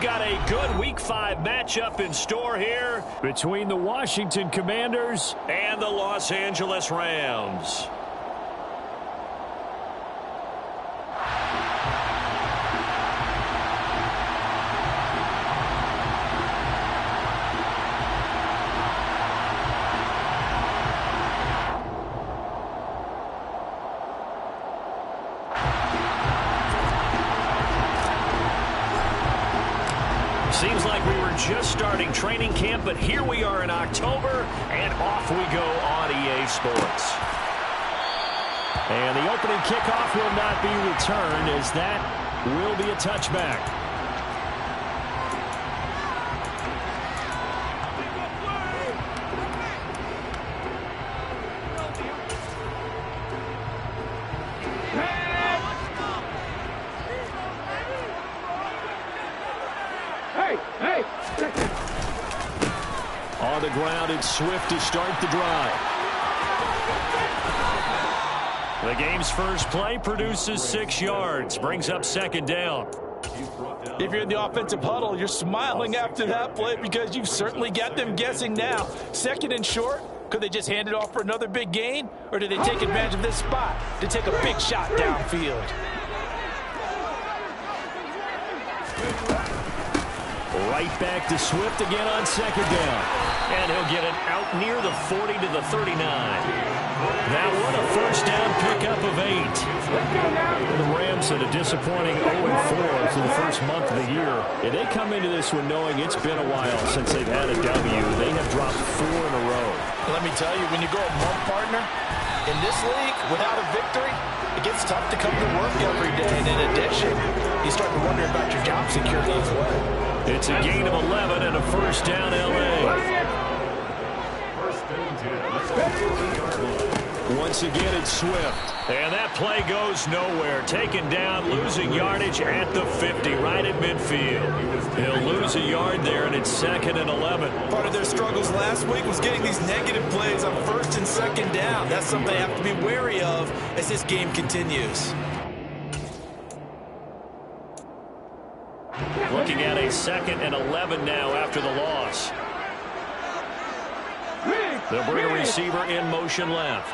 we've got a good Week 5 matchup in store here between the Washington Commanders and the Los Angeles Rams. Seems like we were just starting training camp, but here we are in October, and off we go on EA Sports. And the opening kickoff will not be returned, as that will be a touchback. On the ground, it's Swift to start the drive. The game's first play produces 6 yards, brings up second down. If you're in the offensive huddle, you're smiling after that play because you've certainly got them guessing now. Second and short, could they just hand it off for another big gain? Or do they take advantage of this spot to take a big shot downfield? Right back to Swift again on second down. And he'll get it out near the 40 to the 39. Now what a first down pickup of 8. The Rams had a disappointing 0-4 for the first month of the year. And they come into this one knowing it's been a while since they've had a W. They have dropped 4 in a row. Let me tell you, when you go a month partner, in this league, without a victory, it gets tough to come to work every day. And in addition, you start to wonder about your job security as well. It's a gain of 11 and a first down, L.A. Once again, it's Swift. And that play goes nowhere. Taken down, losing yardage at the 50, right at midfield. He'll lose a yard there, and it's 2nd and 11. Part of their struggles last week was getting these negative plays on 1st and 2nd down. That's something they have to be wary of as this game continues. Looking at a 2nd and 11 now after the loss. They'll bring a receiver in motion left.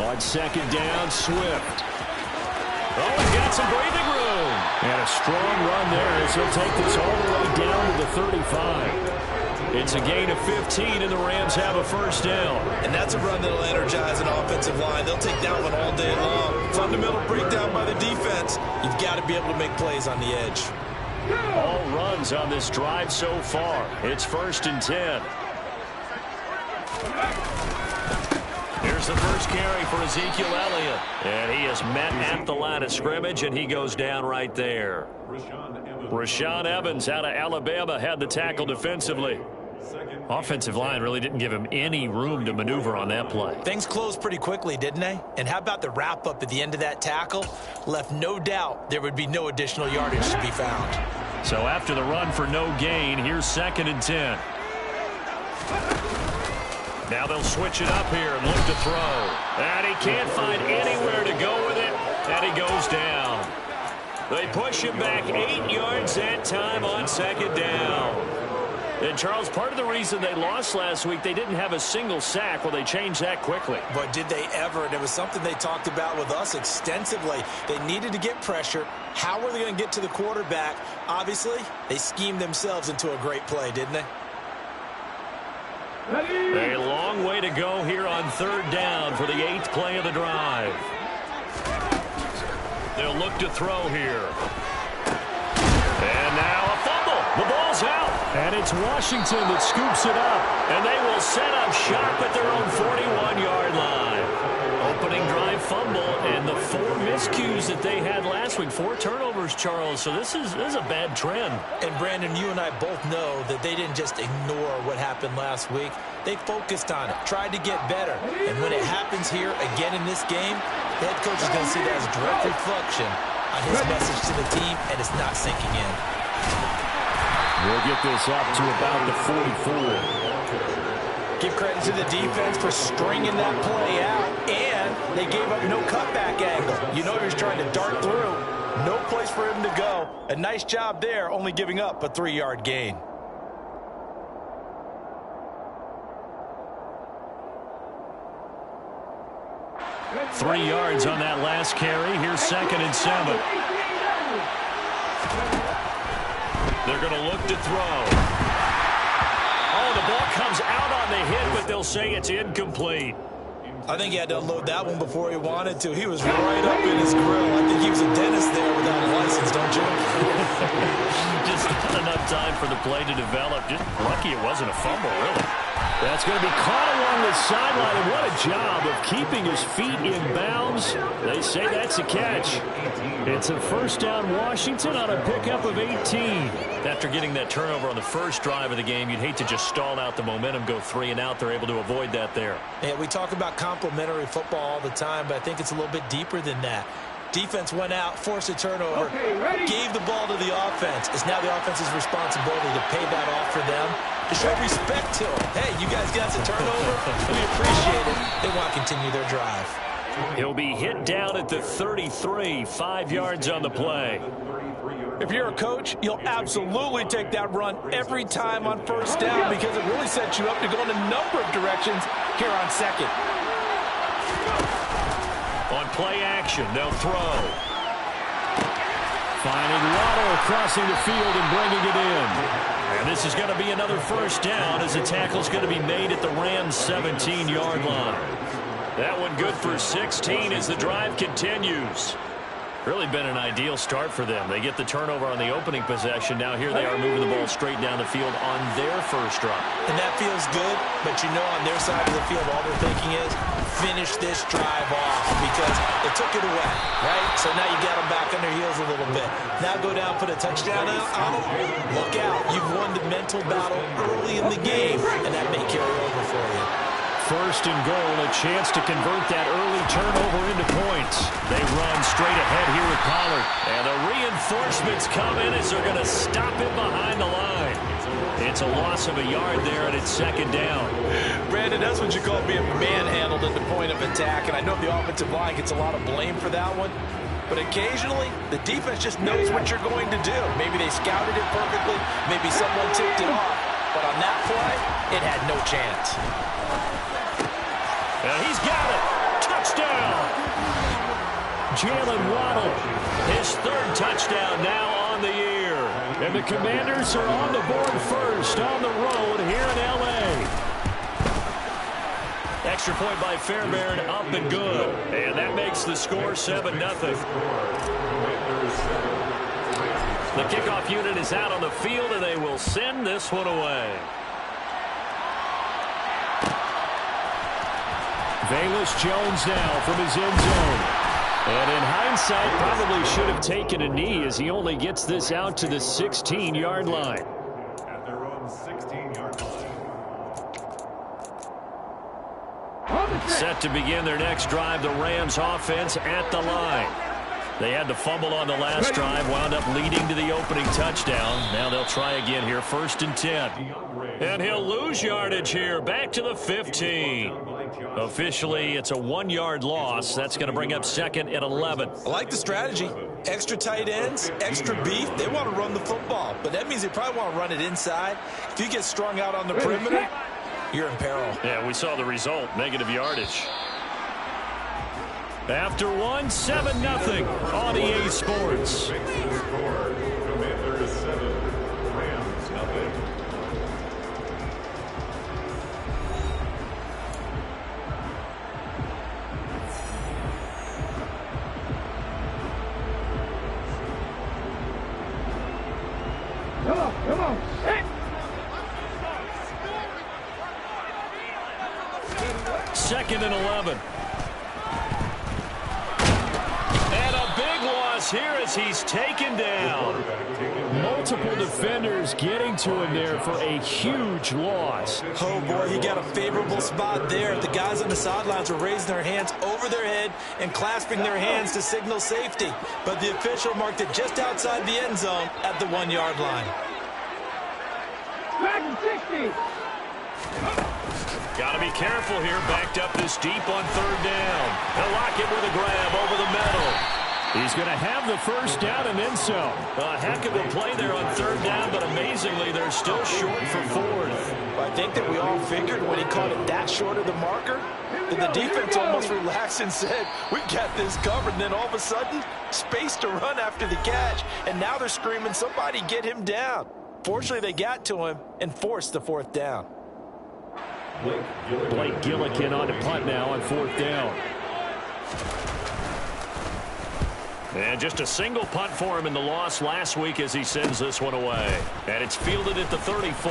On second down, Swift. Oh, he's got some breathing room. And a strong run there as he'll take this all the way down to the 35. It's a gain of 15, and the Rams have a first down. And that's a run that'll energize an offensive line. They'll take that one all day long. Fundamental breakdown by the defense. You've got to be able to make plays on the edge. All runs on this drive so far. It's 1st and 10. Here's the first carry for Ezekiel Elliott. And he is met at the line of scrimmage, and he goes down right there. Rashaan Evans out of Alabama had the tackle defensively. Offensive line really didn't give him any room to maneuver on that play. Things closed pretty quickly, didn't they? And how about the wrap-up at the end of that tackle? Left no doubt there would be no additional yardage to be found. So after the run for no gain, here's 2nd and 10. Now they'll switch it up here and look to throw. And he can't find anywhere to go with it, and he goes down. They push him back 8 yards that time on 2nd down. And, Charles, part of the reason they lost last week, they didn't have a single sack. Well, they changed that quickly. But did they ever? And it was something they talked about with us extensively. They needed to get pressure. How were they going to get to the quarterback? Obviously, they schemed themselves into a great play, didn't they? A long way to go here on 3rd down for the 8th play of the drive. They'll look to throw here. And now a fumble. The ball's out. And it's Washington that scoops it up. And they will set up shop at their own 41-yard line. Opening drive fumble, and the 4 miscues that they had last week. 4 turnovers, Charles. So this is a bad trend. And, Brandon, you and I both know that they didn't just ignore what happened last week. They focused on it, tried to get better. And when it happens here again in this game, the head coach is going to see that as a direct reflection on his message to the team, and it's not sinking in. We'll get this up to about the 44. Give credit to the defense for stringing that play out, and they gave up no cutback angle. You know he was trying to dart through. No place for him to go. A nice job there, only giving up a 3-yard gain. Three yards on that last carry. Here's 2nd and 7. They're going to look to throw. Oh, the ball comes out on the hit, but they'll say it's incomplete. I think he had to unload that one before he wanted to. He was right up in his grill. I think he was a dentist there without a license, don't you? Just not enough time for the play to develop. Just lucky it wasn't a fumble, really. That's going to be caught along the sideline, and what a job of keeping his feet in bounds. They say that's a catch. It's a first down Washington on a pickup of 18. After getting that turnover on the first drive of the game, you'd hate to just stall out the momentum, go 3 and out. They're able to avoid that there. Yeah, we talk about complementary football all the time, but I think it's a little bit deeper than that. Defense went out, forced a turnover, gave the ball to the offense. It's now the offense's responsibility to pay that off for them, to show respect to them. Hey, you guys got the turnover. We appreciate it. They want to continue their drive. He'll be hit down at the 33, 5 yards on the play. If you're a coach, you'll absolutely take that run every time on first down because it really sets you up to go in a number of directions here on 2nd. On play action, they'll throw. Finding Waddle crossing the field and bringing it in. And this is going to be another first down as the tackle's going to be made at the Rams' 17-yard line. That one good for 16 as the drive continues. Really been an ideal start for them. They get the turnover on the opening possession. Now here they are moving the ball straight down the field on their first drive. And that feels good, but you know on their side of the field all they're thinking is finish this drive off because they took it away, right? So now you got them back on their heels a little bit. Now go down, put a touchdown on them. Look out. You've won the mental battle early in the game, and that may carry over for you. First and goal, a chance to convert that early turnover into points. They run straight ahead here with Pollard. And the reinforcements come in as they're going to stop him behind the line. It's a loss of a yard there, and it's 2nd down. Brandon, that's what you call being manhandled at the point of attack. And I know the offensive line gets a lot of blame for that one. But occasionally, the defense just knows what you're going to do. Maybe they scouted it perfectly. Maybe someone tipped it off. But on that play, it had no chance. And he's got it. Touchdown. Jalen Waddle, his 3rd touchdown now on the year. And the Commanders are on the board first on the road here in L.A. Extra point by Fairbairn, up and good. And that makes the score 7-0. The kickoff unit is out on the field, and they will send this one away. Velus Jones now from his end zone. And in hindsight, probably should have taken a knee as he only gets this out to the 16-yard line. At their own 16-yard line. Set to begin their next drive, the Rams offense at the line. They had the fumble on the last drive, wound up leading to the opening touchdown. Now they'll try again here, 1st and 10. And he'll lose yardage here, back to the 15. Officially, it's a 1-yard loss. That's going to bring up 2nd and 11. I like the strategy. Extra tight ends, extra beef. They want to run the football, but that means they probably want to run it inside. If you get strung out on the perimeter, you're in peril. Yeah, we saw the result, negative yardage. After 1, 7-0 on EA Sports. Commanders 7, Rams nothing. Come on. Hey. 2nd and 11. And a big loss here as he's taken down. Multiple defenders getting to him there for a huge loss. Oh, boy, he got a favorable spot there. The guys on the sidelines were raising their hands over their head and clasping their hands to signal safety. But the official marked it just outside the end zone at the 1-yard line. Got to be careful here. Backed up this deep on 3rd down. They'll lock it with a grab over the middle. He's going to have the first down and then some. A heck of a play there on third down, but amazingly, they're still short for fourth. I think that we all figured when he caught it that short of the marker, that the defense almost relaxed and said, we got this covered. And then all of a sudden, space to run after the catch. And now they're screaming, somebody get him down. Fortunately, they got to him and forced the fourth down. Blake Gillikin on to punt now on fourth down. And just a single punt for him in the loss last week as he sends this one away. And it's fielded at the 34.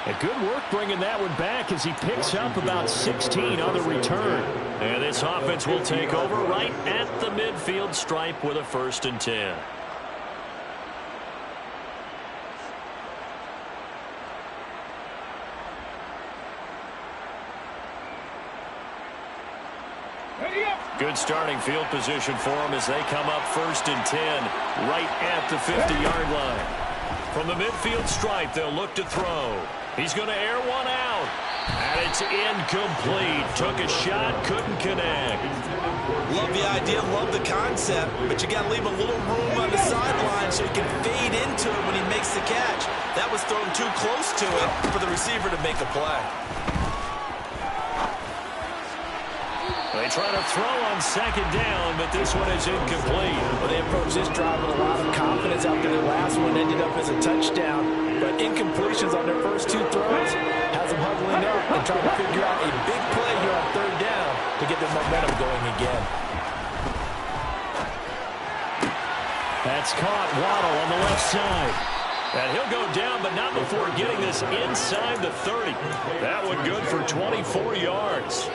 A good work bringing that one back as he picks up about 16 on the return. And this offense will take over right at the midfield stripe with a 1st and 10. Good starting field position for them as they come up 1st and 10 right at the 50-yard line. From the midfield stripe, they'll look to throw. He's going to air one out. And it's incomplete. Took a shot, couldn't connect. Love the idea, love the concept, but you got to leave a little room on the sideline so he can fade into it when he makes the catch. That was thrown too close to it for the receiver to make a play. They try to throw on 2nd down, but this one is incomplete. Well, they approached this drive with a lot of confidence after their last one ended up as a touchdown. But incompletions on their first 2 throws has them huddling up and trying to figure out a big play here on 3rd down to get their momentum going again. That's caught. Waddle on the left side. And he'll go down, but not before getting this inside the 30. That one good for 24 yards.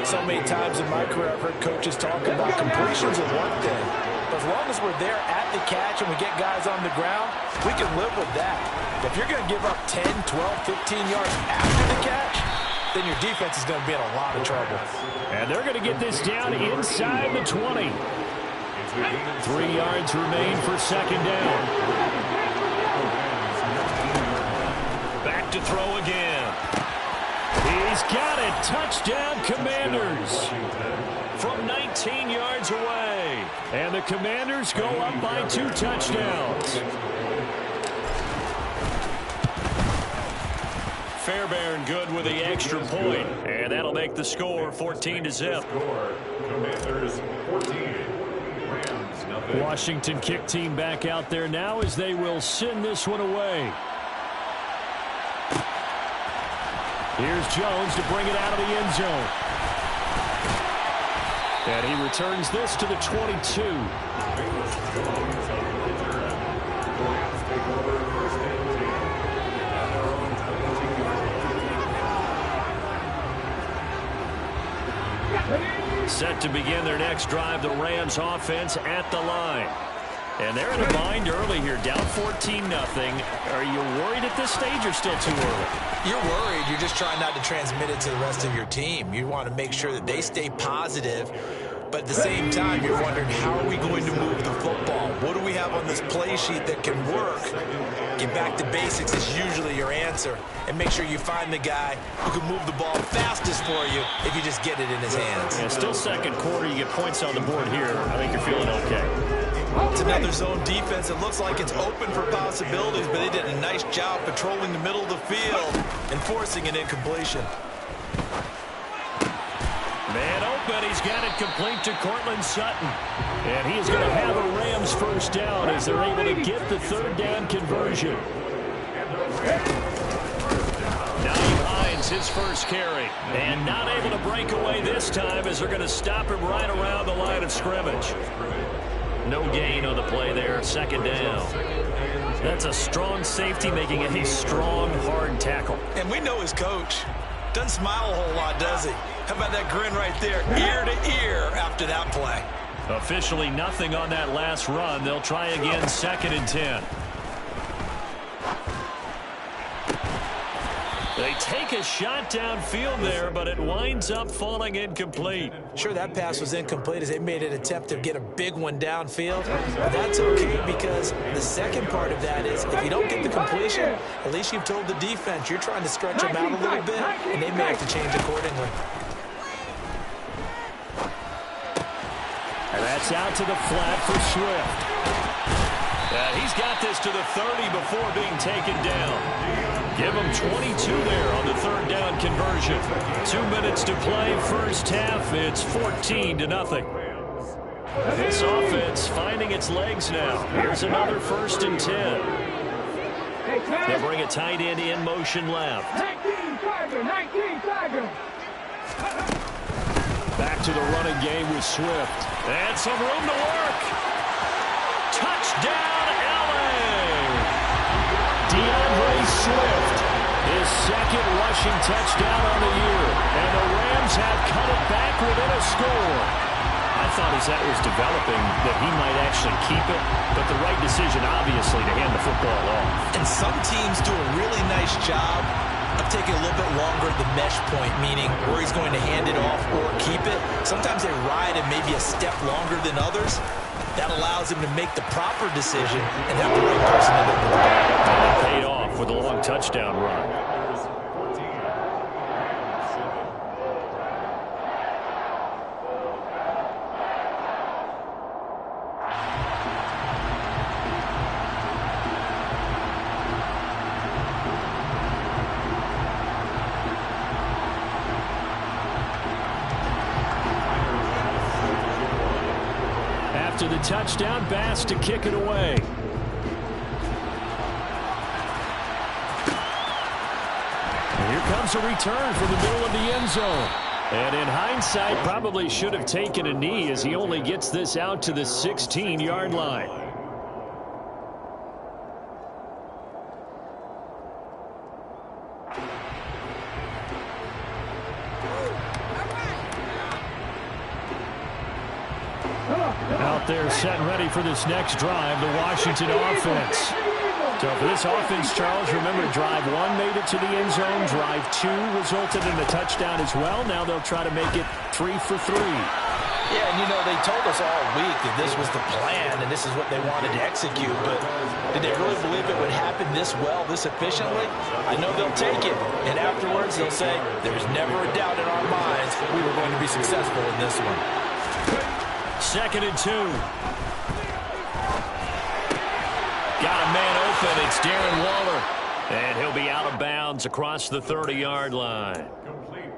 So many times in my career, I've heard coaches talk about completions are one thing. But as long as we're there at the catch and we get guys on the ground, we can live with that. If you're going to give up 10, 12, 15 yards after the catch, then your defense is going to be in a lot of trouble. And they're going to get this down inside the 20. 3 yards remain for 2nd down. Back to throw again. He's got it. Touchdown, Commanders. From 19 yards away. And the Commanders go up by 2 touchdowns. Fairbairn good with the extra point. And that'll make the score 14-0. Commanders 14. Rams nothing. Washington kick team back out there now as they will send this one away. Here's Jones to bring it out of the end zone. And he returns this to the 22. Set to begin their next drive, the Rams offense at the line. And they're in a bind early here, down 14-0. Are you worried at this stage or still too early? You're worried. You're just trying not to transmit it to the rest of your team. You want to make sure that they stay positive. But at the same time, you're wondering, how are we going to move the football? What do we have on this play sheet that can work? Get back to basics is usually your answer. And make sure you find the guy who can move the ball fastest for you if you just get it in his hands. Yeah, still 2nd quarter. You get points on the board here. I think you're feeling okay. It's another zone defense. It looks like it's open for possibilities, but they did a nice job patrolling the middle of the field and forcing an incompletion. Man open. He's got it complete to Cortland Sutton. And he is going to have a Rams 1st down as they're able to get the 3rd down conversion. Naeem Hines, his first carry. And not able to break away this time as they're going to stop him right around the line of scrimmage. No gain on the play there, 2nd down. That's a strong safety making a strong, hard tackle. And we know his coach. Doesn't smile a whole lot, does he? How about that grin right there, ear to ear after that play? Officially nothing on that last run. They'll try again, 2nd and 10. They take a shot downfield there, but it winds up falling incomplete. Sure, that pass was incomplete as they made an attempt to get a big one downfield. But that's okay because the second part of that is if you don't get the completion, at least you've told the defense you're trying to stretch them out a little bit, and they may have to change accordingly. It's out to the flat for Swift. He's got this to the 30 before being taken down. Give him 22 there on the third down conversion. 2 minutes to play, first half. It's 14-0. This offense finding its legs now. Here's another 1st and 10. They'll bring a tight end in motion left. 19 Tiger. Back to the running game with Swift. And some room to work. Touchdown, LA! DeAndre Swift, his second rushing touchdown on the year. And the Rams have cut it back within a score. I thought as that was developing that he might actually keep it, but the right decision, obviously, to hand the football off. And some teams do a really nice job of taking a little bit longer at the mesh point, meaning where he's going to hand it off or keep it. Sometimes they ride it maybe a step longer than others. That allows him to make the proper decision and have the right person in the ball. And it paid off with a long touchdown run. After the touchdown, Bass to kick it away. And here comes a return from the middle of the end zone. And in hindsight, probably should have taken a knee as he only gets this out to the 16-yard line. Out there set and ready for this next drive, the Washington offense. So for this offense, Charles, remember drive 1 made it to the end zone. Drive 2 resulted in a touchdown as well. Now they'll try to make it 3 for 3. Yeah, and you know, they told us all week that this was the plan and this is what they wanted to execute, but did they really believe it would happen this well, this efficiently? I know they'll take it, and afterwards they'll say, there was never a doubt in our minds we were going to be successful in this one. 2nd and 2. Got a man open. It's Darren Waller. And he'll be out of bounds across the 30-yard line.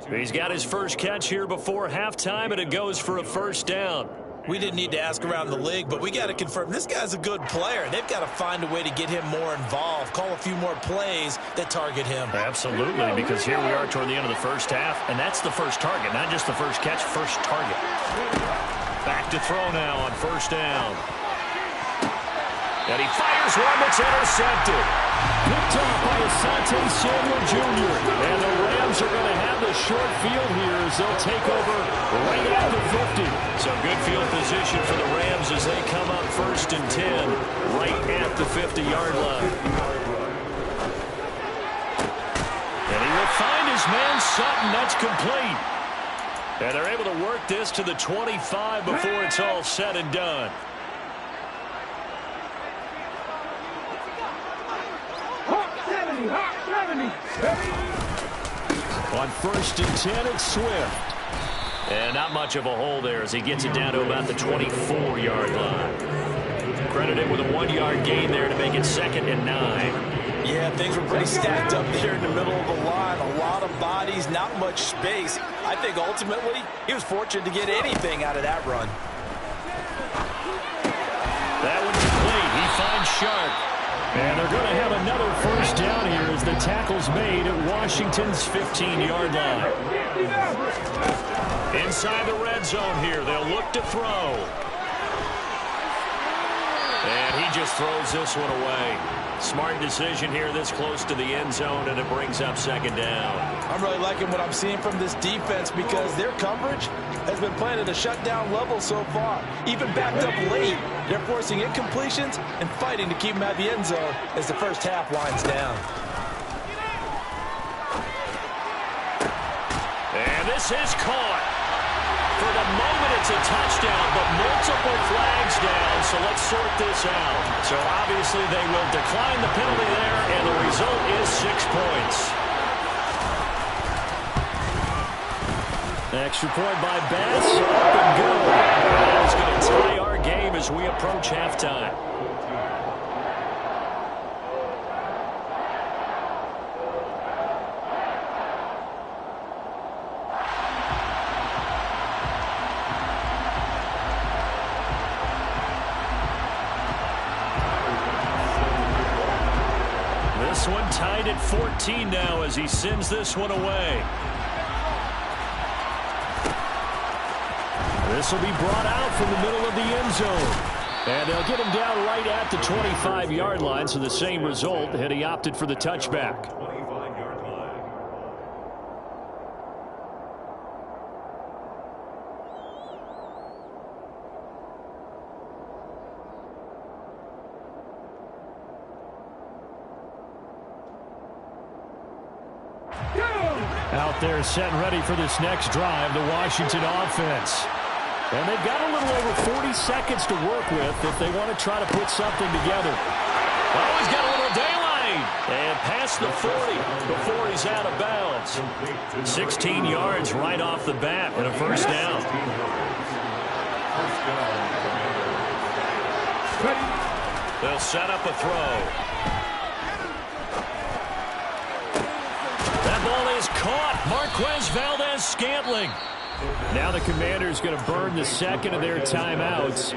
He's got his first catch here before halftime, and it goes for a first down. We didn't need to ask around the league, but we got to confirm this guy's a good player. They've got to find a way to get him more involved, call a few more plays that target him. Absolutely, because here we are toward the end of the first half, and that's the first target, not just the first catch, first target. Back to throw now on first down. And he fires one that's intercepted. Picked up by Asante Samuel Jr. And the Rams are going to have the short field here as they'll take over right at the 50. So good field position for the Rams as they come up 1st and 10 right at the 50-yard line. And he will find his man Sutton. That's complete. And they're able to work this to the 25 before it's all said and done. On 1st and 10, it's Swift. And not much of a hole there as he gets it down to about the 24-yard line. Credited with a 1-yard gain there to make it 2nd and 9. Yeah, things were pretty stacked up there in the middle of the line. A lot of bodies, not much space. I think ultimately he was fortunate to get anything out of that run. That one's complete. He finds Sharp. And they're going to have another first down here as the tackle's made at Washington's 15-yard line. Inside the red zone here, they'll look to throw. And he just throws this one away. Smart decision here this close to the end zone, and it brings up 2nd down. I'm really liking what I'm seeing from this defense because their coverage has been playing at a shutdown level so far. Even backed up late, they're forcing incompletions and fighting to keep them at the end zone as the first half winds down. And this is caught. For the moment, it's a touchdown, but multiple flags down, so let's sort this out. So obviously they will decline the penalty there, and the result is 6 points. Extra point by Bass. Up and go. That is going to tie as we approach halftime. This one tied at 14 now as he sends this one away. This will be brought out from the middle of the end zone. And they'll get him down right at the 25-yard line, so the same result, and he opted for the touchback. 25-yard line. Out there set and ready for this next drive, the Washington offense. And they've got a little over 40 seconds to work with if they want to try to put something together. Oh, he's got a little daylight. And past the 40 before he's out of bounds. 16 yards right off the bat and a first down. They'll set up a throw. That ball is caught. Marquez Valdez-Scantling. Now the Commanders going to burn the second of their timeouts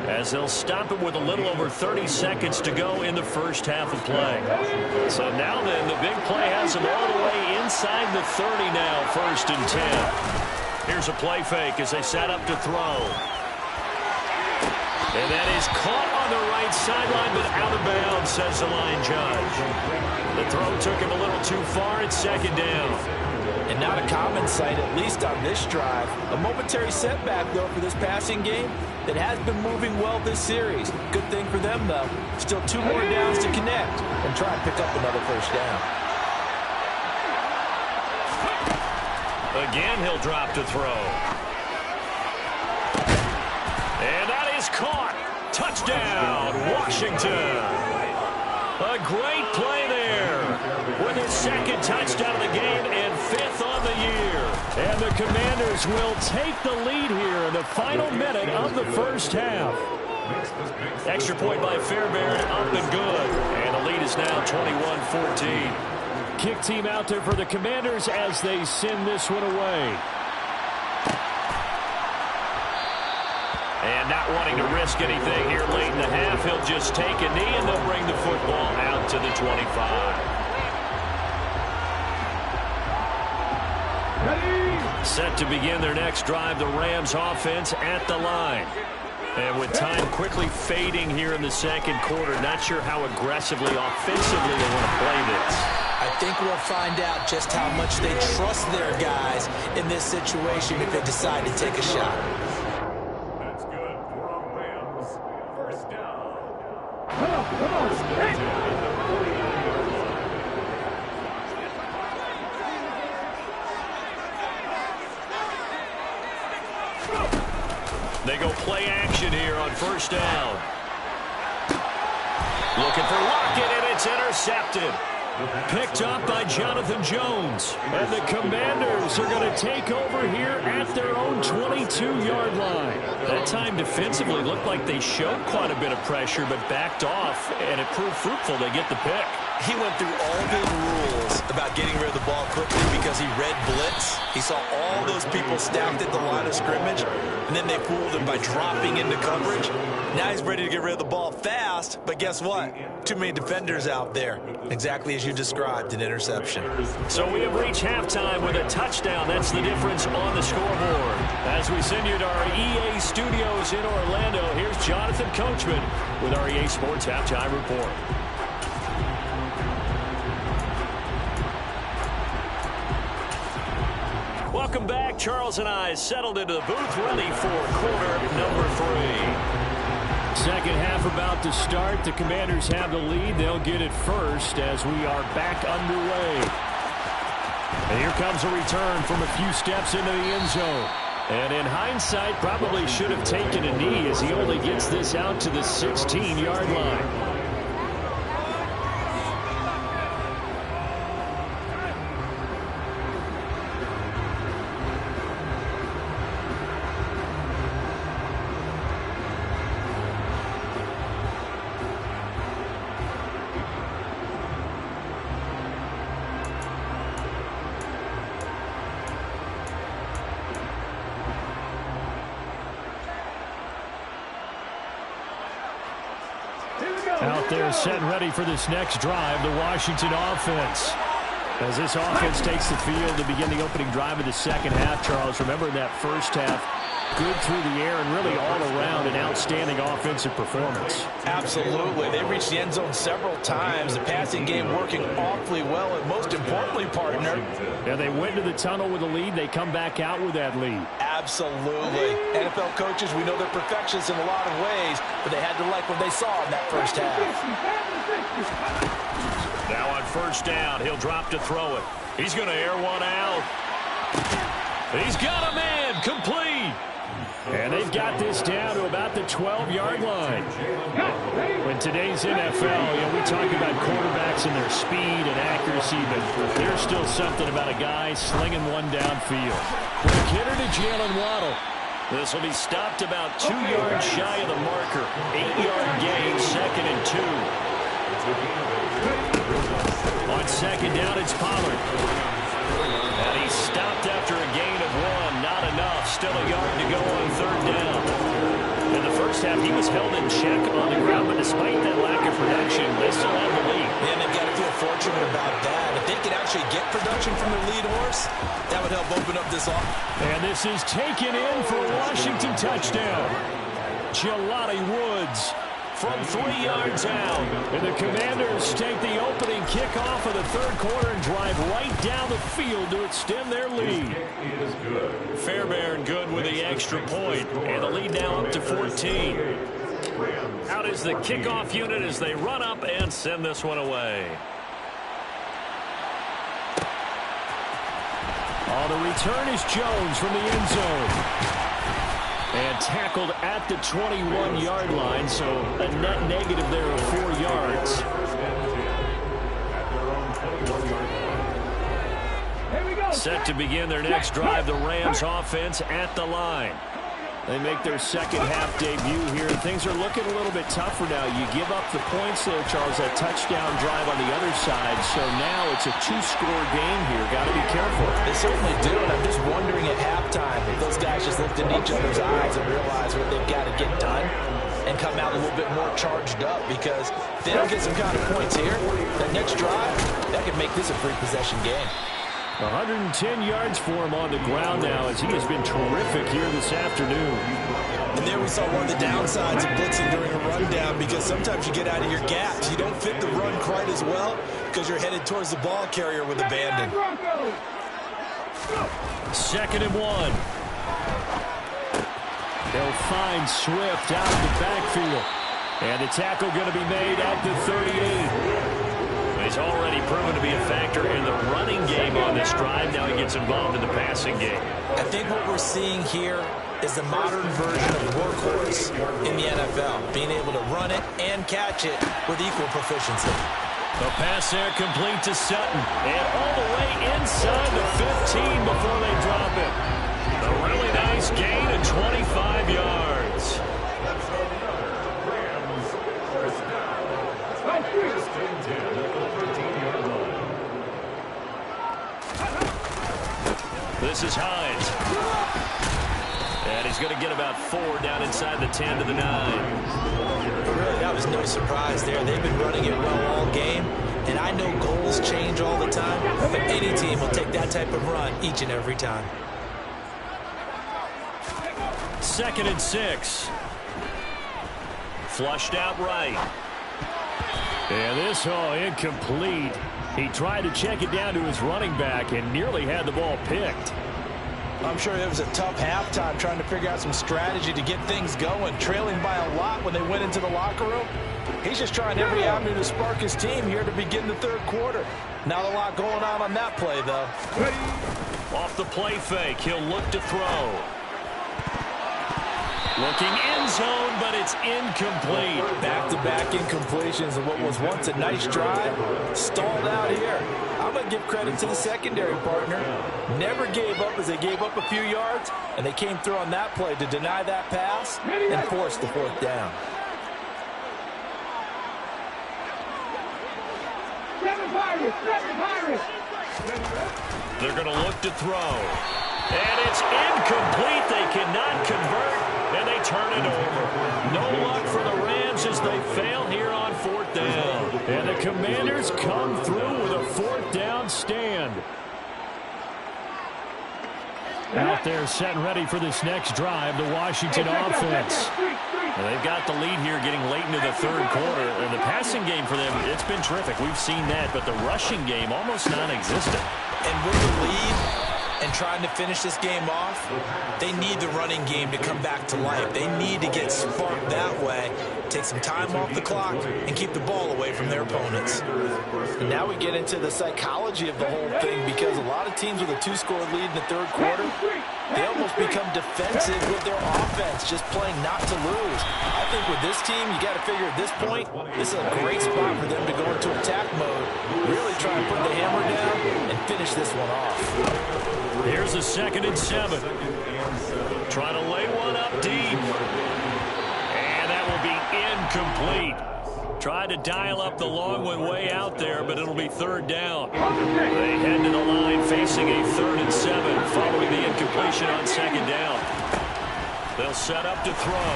as they'll stop it with a little over 30 seconds to go in the first half of play. So now then, the big play has them all the way inside the 30 now, 1st and 10. Here's a play fake as they set up to throw. And that is caught on the right sideline, but out of bounds, says the line judge. The throw took him a little too far. It's 2nd down. And not a common sight, at least on this drive. A momentary setback, though, for this passing game that has been moving well this series. Good thing for them, though. Still 2 more downs to connect and try and pick up another first down. Again, he'll drop to throw. And that is caught. Touchdown, Washington. A great play there with his 2nd touchdown of the game and 5th on the year. And the Commanders will take the lead here in the final minute of the first half. Extra point by Fairbairn, up and good. And the lead is now 21-14. Kick team out there for the Commanders as they send this one away. And not wanting to risk anything here late in the half, he'll just take a knee and they'll bring the football out to the 25. Set to begin their next drive, the Rams offense at the line. And with time quickly fading here in the 2nd quarter, not sure how aggressively, offensively they want to play this. I think we'll find out just how much they trust their guys in this situation if they decide to take a shot. That's good for our Rams. First down. Come on. They go play action here on 1st down. Looking for Lockett, and it's intercepted. Picked up by Jonathan Jones. And the Commanders are going to take over here at their own 22-yard line. That time defensively looked like they showed quite a bit of pressure, but backed off, and it proved fruitful. They get the pick. He went through all the rules about getting rid of the ball quickly because he read blitz. He saw all those people stacked at the line of scrimmage, and then they fooled him by dropping into coverage. Now he's ready to get rid of the ball fast, but guess what? Too many defenders out there. Exactly as you described, an interception. So we have reached halftime with a touchdown. That's the difference on the scoreboard. As we send you to our EA studios in Orlando, here's Jonathan Coachman with our EA Sports Halftime Report. Welcome back. Charles and I settled into the booth, ready for quarter number 3. Second half about to start. The Commanders have the lead. They'll get it first as we are back underway. And here comes a return from a few steps into the end zone. And in hindsight, probably should have taken a knee as he only gets this out to the 16-yard line. Out there set and ready for this next drive, the Washington offense. As this offense takes the field to begin the opening drive of the second half, Charles, remember in that first half, good through the air and really all around an outstanding offensive performance. Absolutely. They reached the end zone several times. The passing game working awfully well, and most importantly, partner. Yeah, they went to the tunnel with a lead. They come back out with that lead. Absolutely. NFL coaches, we know they're perfectionists in a lot of ways, but they had to like what they saw in that first half. Now on first down, he'll drop to throw it. He's going to air one out. He's got a man, complete. And they've got this down to about the 12-yard line. In today's NFL, we talk about quarterbacks and their speed and accuracy, but there's still something about a guy slinging one downfield. Quick hitter to Jalen Waddle. This will be stopped about 2 yards shy of the marker. 8-yard gain, 2nd and 2. On second down, it's Pollard. And he's stopped after a gain of 1. Not enough. Still a yard to go on third down. In the first half, he was held in check on the ground, but despite that lack of production, they still have the lead. Man, they've got to feel fortunate about that. If they could actually get production from their lead horse, that would help open up this offense. And this is taken in for a Washington touchdown. Jelani Woods from 3 yards out. And the Commanders take the opening kickoff of the third quarter and drive right down the field to extend their lead. Fairbairn good with the extra point, and the lead now up to 14. Out is the kickoff unit as they run up and send this one away. The return is Jones from the end zone. And tackled at the 21-yard line, so a net negative there of 4 yards. Set to begin their next drive, the Rams offense at the line. They make their second half debut here. Things are looking a little bit tougher now. You give up the points there, Charles, that touchdown drive on the other side. So now it's a 2-score game here. Got to be careful. They certainly do, and I'm just wondering at halftime if those guys just looked into each other's eyes and realized what they've got to get done and come out a little bit more charged up, because if they don't get some kind of points here, that next drive, that could make this a free possession game. 110 yards for him on the ground now, as he has been terrific here this afternoon. And there we saw one of the downsides of blitzing during a rundown, because sometimes you get out of your gaps. You don't fit the run quite as well because you're headed towards the ball carrier with abandon. 2nd and 1. They'll find Swift out of the backfield. And the tackle going to be made at the 38. He's already proven to be a factor in the running game on this drive. Now he gets involved in the passing game. I think what we're seeing here is the modern version of workhorse in the NFL, being able to run it and catch it with equal proficiency. The pass there complete to Sutton, and all the way inside the 15 before they drop it. A really nice gain of 25 yards. This is Hines. And he's going to get about 4 down inside the 10 to the 9. Really, that was no surprise there. They've been running it well all game, and I know goals change all the time, but any team will take that type of run each and every time. 2nd and 6. Flushed out right. And this, incomplete. He tried to check it down to his running back and nearly had the ball picked. I'm sure it was a tough halftime trying to figure out some strategy to get things going, trailing by a lot when they went into the locker room. He's just trying every avenue to spark his team here to begin the third quarter. Not a lot going on that play, though. Off the play fake, he'll look to throw. Looking end zone, but it's incomplete. Back-to-back incompletions of what was once a nice drive. Stalled out here. I'm going to give credit to the secondary partner. Never gave up as they gave up a few yards, and they came through on that play to deny that pass and force the 4th down. They're going to look to throw. And it's incomplete. They cannot convert, and they turn it over. No luck for the Rams as they fail here on Commanders come through with a 4th down stand. Out there set and ready for this next drive, the Washington offense. Well, they've got the lead here getting late into the 3rd quarter. And the passing game for them, it's been terrific. We've seen that, but the rushing game almost non-existent. And with the lead and trying to finish this game off, they need the running game to come back to life. They need to get sparked that way, take some time off the clock, and keep the ball away from their opponents. And now we get into the psychology of the whole thing, because a lot of teams with a 2-score lead in the 3rd quarter, they almost become defensive with their offense, just playing not to lose. I think with this team, you got to figure at this point, this is a great spot for them to go into attack mode, really try and put the hammer down and finish this one off. Here's a 2nd and 7. Trying to lay one up deep. And that will be incomplete. Tried to dial up the long one way out there, but it'll be 3rd down. They head to the line facing a 3rd and 7 following the incompletion on 2nd down. They'll set up to throw.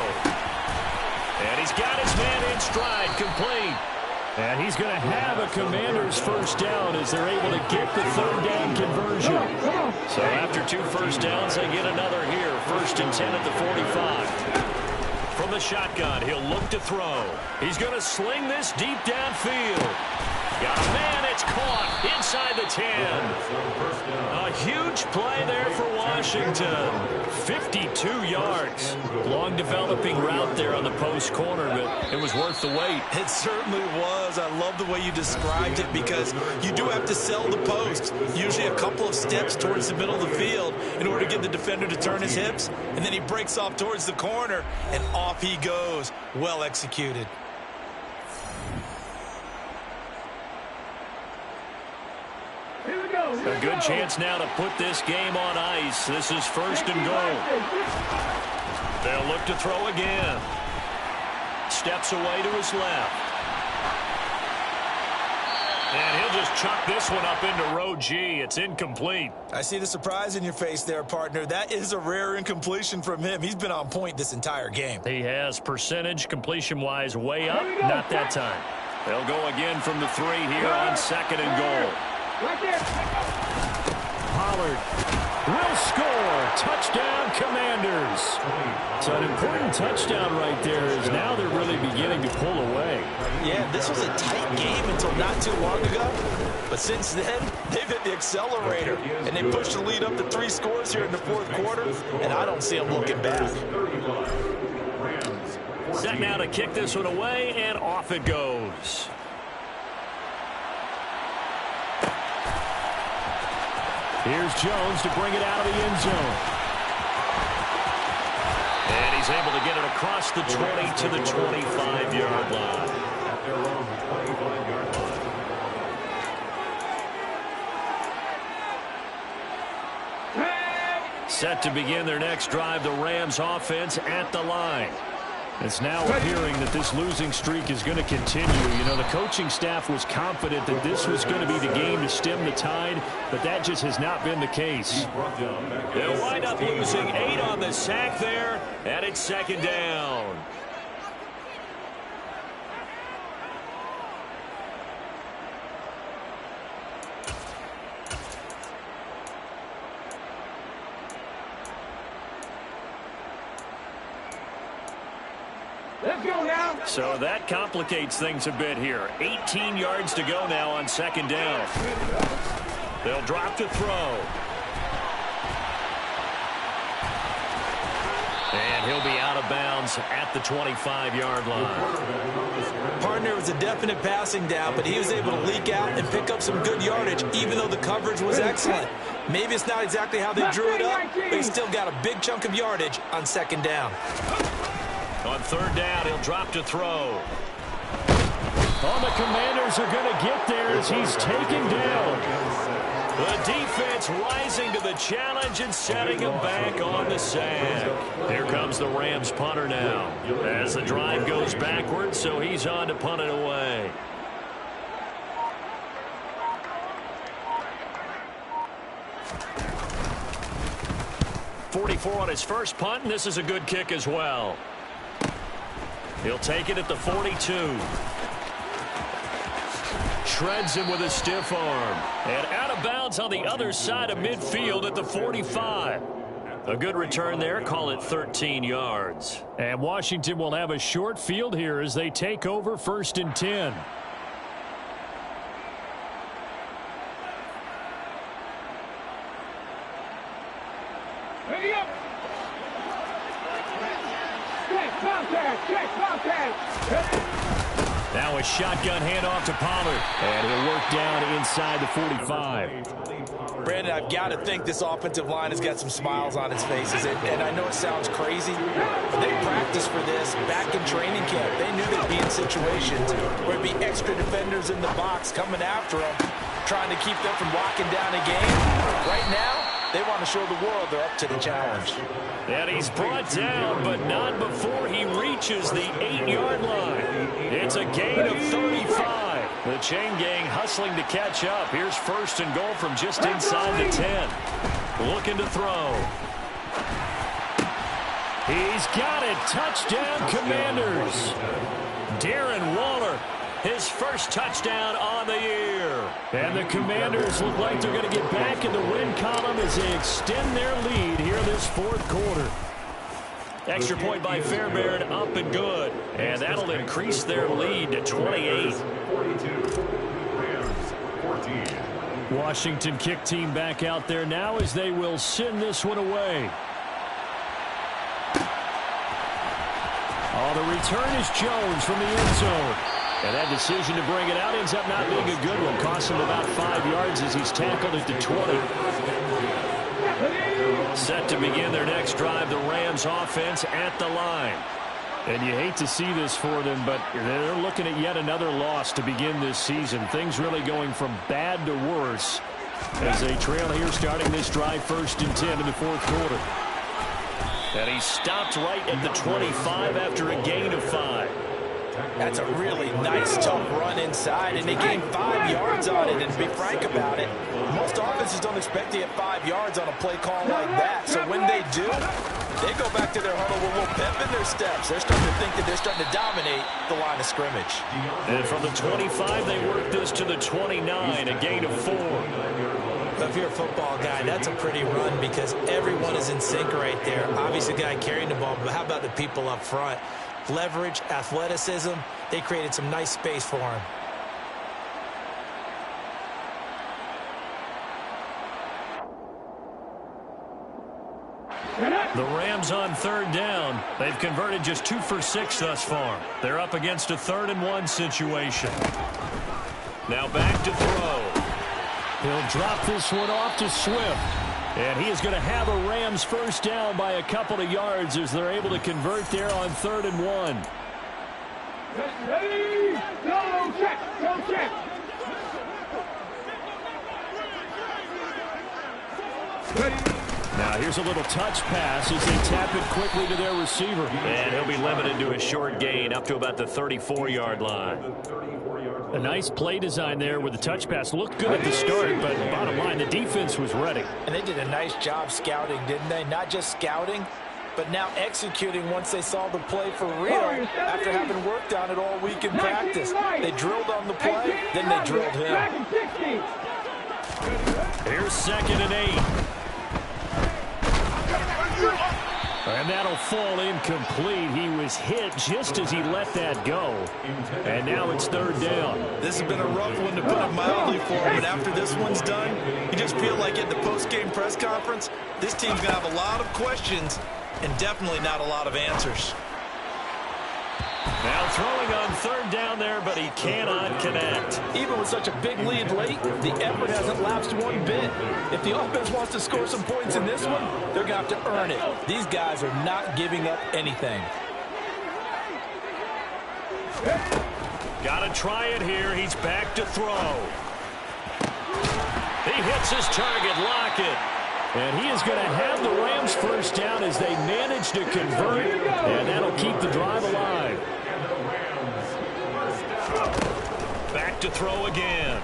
And he's got his man in stride, complete. And he's going to have a Commander's 1st down as they're able to get the 3rd down conversion. So after 2 first downs, they get another here. 1st and 10 at the 45. From the shotgun, he'll look to throw. He's going to sling this deep downfield. Got a man, it's caught inside the 10. A huge play there for Washington. 52 yards. Long developing route there on the post corner, but it was worth the wait. It certainly was. I love the way you described it, because you do have to sell the post. Usually a couple of steps towards the middle of the field in order to get the defender to turn his hips, and then he breaks off towards the corner, and off he goes. Well executed. A good chance now to put this game on ice. This is 1st and goal. They'll look to throw again. Steps away to his left. And he'll just chuck this one up into row G. It's incomplete. I see the surprise in your face there, partner. That is a rare incompletion from him. He's been on point this entire game. He has percentage completion-wise way up. Not that time. They'll go again from the 3 here on 2nd and goal. Pollard will score. Touchdown, Commanders. So an important touchdown right there is now they're really beginning to pull away. Yeah, this was a tight game until not too long ago. But since then, they've hit the accelerator, and they pushed the lead up to 3 scores here in the 4th quarter, and I don't see them looking back. Set now to kick this one away, and off it goes. Here's Jones to bring it out of the end zone. And he's able to get it across the 20 to the 25-yard line. Set to begin their next drive, the Rams offense at the line. It's now appearing that this losing streak is going to continue. You know, the coaching staff was confident that this was going to be the game to stem the tide, but that just has not been the case. They'll wind up losing 8 on the sack there, and it's 2nd down. Let's go now. So that complicates things a bit here. 18 yards to go now on 2nd down. They'll drop to throw. And he'll be out of bounds at the 25-yard line. Partner, was a definite passing down, but he was able to leak out and pick up some good yardage, even though the coverage was excellent. Maybe it's not exactly how they drew it up, but he still got a big chunk of yardage on 2nd down. On 3rd down, he'll drop to throw. Oh, the Commanders are going to get there as he's taken down. The defense rising to the challenge and setting him back on the sack. Here comes the Rams punter now as the drive goes backwards, so he's on to punt it away. .44 on his first punt, and this is a good kick as well. He'll take it at the 42. Shreds him with a stiff arm. And out of bounds on the other side of midfield at the 45. A good return there. Call it 13 yards. And Washington will have a short field here as they take over 1st and 10. Ready up. Check contact. Check contact. Now a shotgun handoff to Pollard. And he'll work down inside the 45. Brandon, I've got to think this offensive line has got some smiles on its faces. And I know it sounds crazy, but they practiced for this back in training camp. They knew they'd be in situations where there'd be extra defenders in the box coming after them, trying to keep them from locking down a game. Right now, they want to show the world they're up to the challenge. And he's brought down, but not before he reaches the 8-yard line. It's a gain of 35. The chain gang hustling to catch up. Here's 1st and goal from just inside the 10. Looking to throw. He's got it. Touchdown, Commanders. Darren Waller, his first touchdown on the year. And the Commanders look like they're going to get back in the win column as they extend their lead here this 4th quarter. Extra point by Fairbairn, up and good. And that'll increase their lead to 28. Washington kick team back out there now as they will send this one away. Oh, the return is Jones from the end zone. And that decision to bring it out ends up not being a good one. Costs him about 5 yards as he's tackled at the 20. Set to begin their next drive, the Rams offense at the line. And you hate to see this for them, but they're looking at yet another loss to begin this season. Things really going from bad to worse as they trail here starting this drive 1st and 10 in the 4th quarter. And he stopped right at the 25 after a gain of 5. That's a really nice, tough run inside, and they gained 5 yards on it. And to be frank about it, most offenses don't expect to get 5 yards on a play call like that. So when they do, they go back to their huddle with a little pep in their steps. They're starting to think that they're starting to dominate the line of scrimmage. And from the 25, they work this to the 29, a gain of 4. If you're a football guy, that's a pretty run because everyone is in sync right there. Obviously, the guy carrying the ball, but how about the people up front? Leverage, athleticism, they created some nice space for him. The Rams on 3rd down. They've converted just 2 for 6 thus far. They're up against a 3rd and 1 situation. Now back to throw. He'll drop this one off to Swift. And he is going to have a Rams first down by a couple of yards as they're able to convert there on 3rd and 1. Ready, go, check, go, check. Ready. Now here's a little touch pass as they tap it quickly to their receiver. And he'll be limited to a short gain up to about the 34-yard line. A nice play design there with the touch pass. Looked good at the start, but bottom line, the defense was ready. And they did a nice job scouting, didn't they? Not just scouting, but now executing once they saw the play for real after having worked on it all week in practice. They drilled on the play, then they drilled him. Here's 2nd and 8. And that'll fall incomplete. He was hit just as he let that go. And now it's 3rd down. This has been a rough one to put it mildly for him, but after this one's done, you just feel like at the post-game press conference, this team's going to have a lot of questions and definitely not a lot of answers. Now throwing on 3rd down there, but he cannot connect. Even with such a big lead late, the effort hasn't lapsed one bit. If the offense wants to score some points in this one, they're going to have to earn it. These guys are not giving up anything. Got to try it here. He's back to throw. He hits his target, Lockett. And he is going to have the Rams first down as they manage to convert. And that'll keep the drive alive. Back to throw again.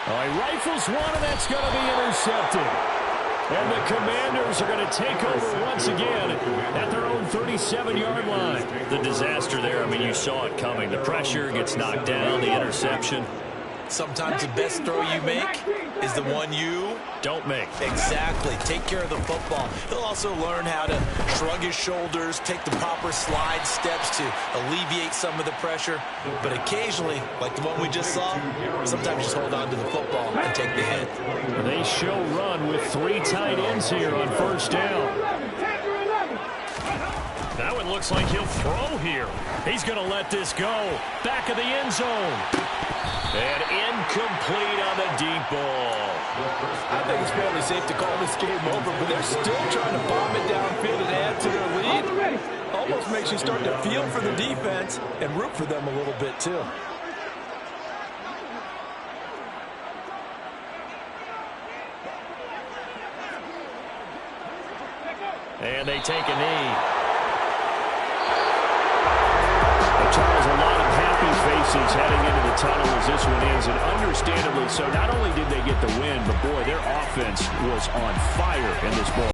Oh, he rifles one, and that's going to be intercepted. And the Commanders are going to take over once again at their own 37-yard line. The disaster there, I mean, you saw it coming. The pressure gets knocked down, the interception. Sometimes the best throw you make is the one you don't make. Exactly. Take care of the football. He'll also learn how to shrug his shoulders, take the proper slide steps to alleviate some of the pressure. But occasionally, like the one we just saw, sometimes just hold on to the football and take the hit. They show run with 3 tight ends here on first down. That one looks like he'll throw here. He's going to let this go. Back of the end zone. And incomplete on the deep ball. I think it's fairly safe to call this game over, but they're still trying to bomb it downfield and add to their lead. Almost makes you start to feel for the defense and root for them a little bit, too. And they take a knee. Charles, a lot of happy faces heading into the tunnel as this one ends, and understandably so. Not only did they get the win, but boy, their offense was on fire in this ball.